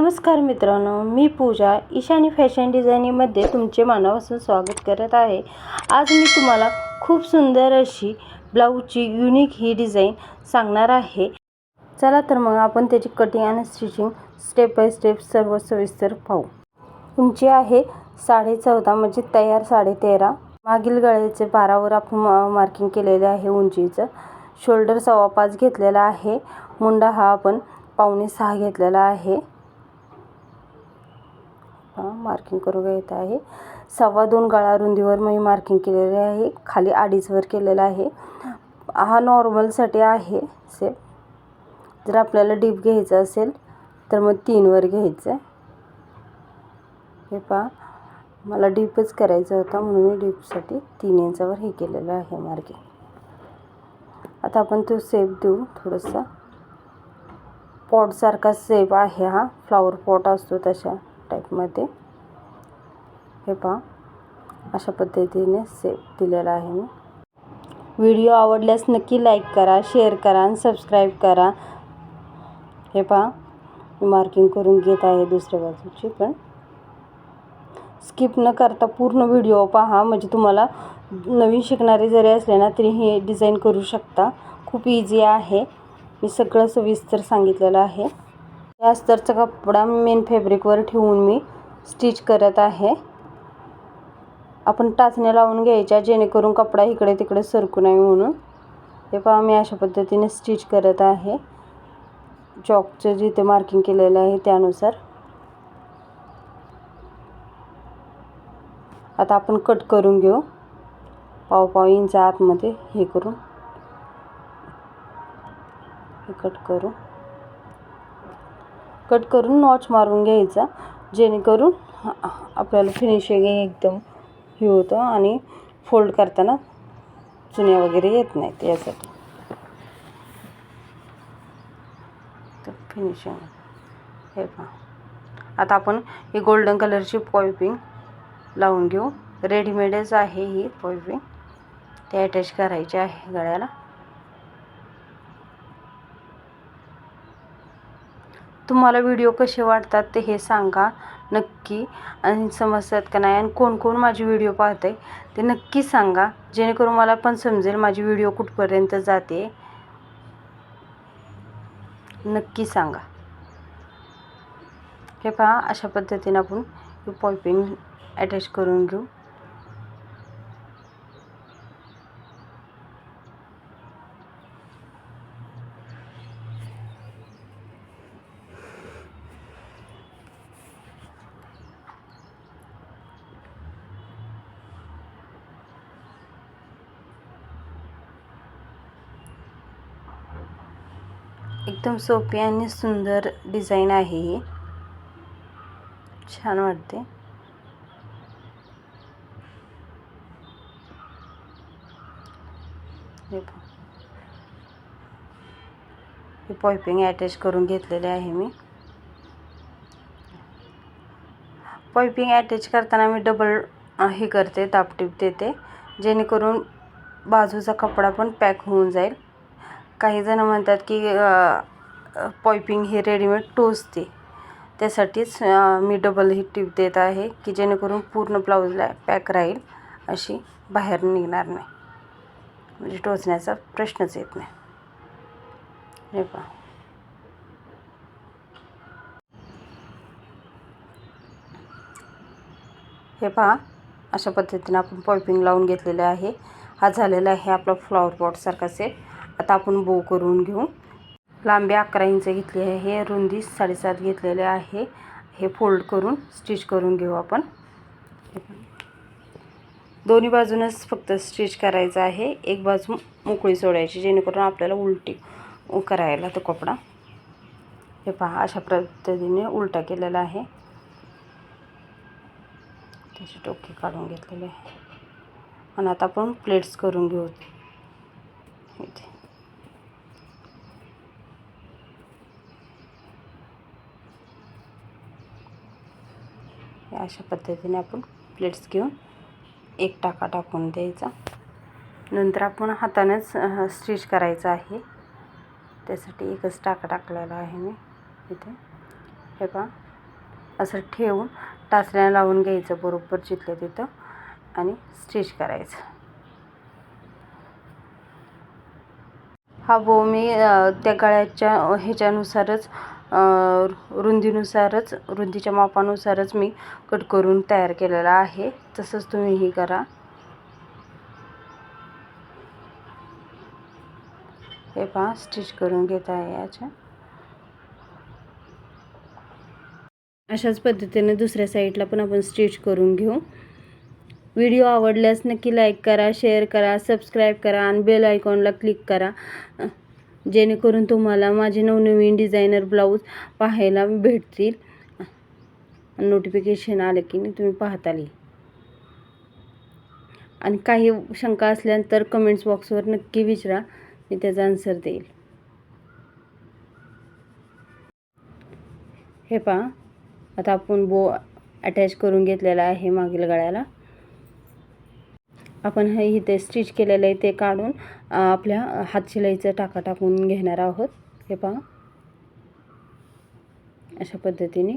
नमस्कार मित्रांनो, मी पूजा ईशानी फॅशन डिझायनिंगमध्ये तुमचे मनापासून स्वागत करत आहे। आज मी तुम्हाला खूप सुंदर अशी ब्लाऊजची युनिक ही डिझाईन सांगणार आहे। चला तर मग आपण त्याची कटिंग आणि स्टिचिंग स्टेप बाय स्टेप सर्व सविस्तर पाहू। उंची आहे 14.5 म्हणजे तयार 13.5। मागील गळ्याचे 12 वर आपण मार्किंग केलेले आहे उंचीचं। शोल्डर 5.25 घेतलेला आहे। मुंडा हा आपण 5.25 घेतलेला आहे। मार्किंग करून घ्यायचं आहे। 2.25 गळा रुंदीवर मी मार्किंग केलेले आहे। खाली 2.5 वर केलेला आहे। हा नॉर्मल साठी आहे सेप। जर आपल्याला डीप घ्यायचं असेल तर मग 3 वर घ्यायचं। हे पहा, मला डीपच करायचं होतं म्हणून मी डीपसाठी 3 इंचावर हे केलेलं आहे मार्किंग। आता आपण तो सेप देऊ। थोडासा पॉट सारखा सेप आहे हा, फ्लावर पॉट असतो तशा टाइप मध्ये। हे पहा, अशा पद्धतीने सेप दिलेला आहे मी। व्हिडिओ आवडल्यास नक्की लाईक करा, शेअर करा आणि सबस्क्राइब करा। हे पहा, मी मार्किंग करून घेत आहे दुसऱ्या बाजूची पण। स्किप न करता पूर्ण व्हिडिओ पहा, म्हणजे तुम्हाला नवीन शिकणारे जरी असले ना तरी हे डिझाईन करू शकता। खूप इझी आहे। मी सगळं सविस्तर सांगितलेलं आहे। या अस्तरचा कपडा मेन फॅब्रिकवर ठेवून मी स्टिच करत आहे। आपण टाचण्या लावून घ्यायच्या जेणेकरून कपडा इकडे तिकडे सरकू नये म्हणून। हे पहा, मी अशा पद्धतीने स्टिच करत आहे। चॉकचं जिथे मार्किंग केलेलं आहे त्यानुसार। आता आपण कट करून घेऊ। 1.5 इंच आतमध्ये हे करून कट करून नॉच मारून घ्यायचा, जेणेकरून आपल्याला फिनिशिंग एकदम हे होतं आणि फोल्ड करताना चुन्या वगैरे येत नाहीत यासाठी। तर फिनिशिंग हे पहा। आता आपण ही गोल्डन कलरची पाइपिंग लावून घेऊ। रेडीमेडच आहे ही पाइपिंग, ते अटॅच करायची आहे गळ्याला। तुम्हाला व्हिडिओ कसे वाटतात ते हे सांगा नक्की, आणि समजतात का नाही, आणि कोण कोण माझी व्हिडिओ पाहते ते नक्की सांगा, जेणेकरून मला पण समजेल माझी व्हिडिओ कुठपर्यंत जाते। नक्की सांगा। हे पहा, अशा पद्धतीने आपण ही पाइपिंग अटॅच करून घेऊ। एकदम सोपी आणि सुंदर डिझाईन आहे ही, छान वाटते। हे पाइपिंग अटॅच करून घेतलेले आहे मी। पाइपिंग अटॅच करताना मी डबल हे करते, दाबटीप देते, जेणेकरून बाजूचा कपडा पण पॅक होऊन जाईल। काही जण म्हणतात की पाइपिंग हे रेडीमेड टोचते, त्यासाठीच मी डबल ही टीप देत आहे, की जेणेकरून पूर्ण ब्लाऊजला पॅक राहील, अशी बाहेर निघणार नाही, म्हणजे टोचण्याचा प्रश्नच येत नाही। हे पहा, हे पहा, अशा पद्धतीने आपण पाइपिंग लावून घेतलेले आहे। हा झालेला आहे आपला फ्लॉवर पॉट सारखा सेट। आता आपण बो करून घेऊ। लांबी 11 इंच घेतली आहे, रुंदी 7.5 घेतलेले आहे। हे फोल्ड करून स्टिच करून घेऊ आपण। दोन्ही बाजूनच फक्त स्टिच करायचं आहे, एक बाजू मोकळी सोडायची, जेणेकरून आपल्याला उलटी करायला तो कपडा। हे पहा, अशा पद्धतीने उलटा केलेला आहे। त्याचे टोके काढून घेतलेले आहे, आणि आता आपण प्लेट्स करून घेऊ। इथे अशा पद्धतीने आपण प्लेट्स घेऊन एक टाका टाकून द्यायचा। नंतर आपण हातानेच स्टिच करायचं आहे, त्यासाठी एकच टाका टाकलेला आहे मी इथे। हे पहा, असं ठेवून टाचण्या लावून घ्यायचं बरोबर जिथल्या तिथं आणि स्टिच करायचं. हा बो मी त्या गळ्याच्या ह्याच्यानुसारच रुंदीच्या मापानुसारच मी कट करून तयार केलेला आहे. तसंच तुम्हीही करा. हे पहा स्टिच करून घेत आहे याच्या. अशाच पद्धतीने दुसऱ्या साईडला पण आपण स्टिच करून घेऊ. व्हिडिओ आवडल्यास नक्की लाईक करा, शेअर करा, सबस्क्राईब करा आणि बेल आयकॉनला क्लिक करा, जेणेकरून तुम्हाला माझे नवनवीन डिझायनर ब्लाऊज पाहायला भेटतील. नोटिफिकेशन आले की तुम्ही पाहताल. आणि काही शंका असल्यानंतर कमेंट्स बॉक्सवर नक्की विचारा, मी त्याचा आन्सर देईल. हे पहा आता आपण बो अटॅच करून घेतलेला आहे मागील गळ्याला. आपण हे इथे स्टिच केलेलं आहे ते काढून आपल्या हातशिलाईचा टाका टाकून घेणार आहोत. हे पहा अशा पद्धतीने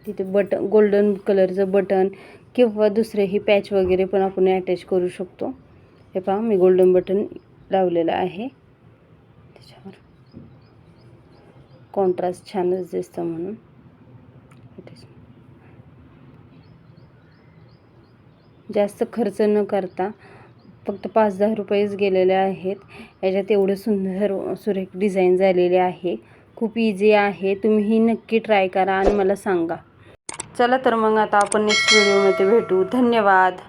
तिथे बटन गोल्डन कलरचं बटन किंवा दुसरेही पॅच वगैरे पण आपण अटॅच करू शकतो. हे पहा मी गोल्डन बटन लावलेलं आहे, त्याच्यावर कॉन्ट्रास्ट छानच दिसतं म्हणून. जास्त खर्च न करता फक्त 5-10 रुपयेच गेलेले आहेत. याच्यात एवढं सुंदर सुरेख डिझाईन झालेले आहे. खूप इझी आहे. तुम्हीही नक्की ट्राय करा आणि मला सांगा. चला तर मग आता आपण नेक्स्ट व्हिडिओमध्ये भेटू. धन्यवाद.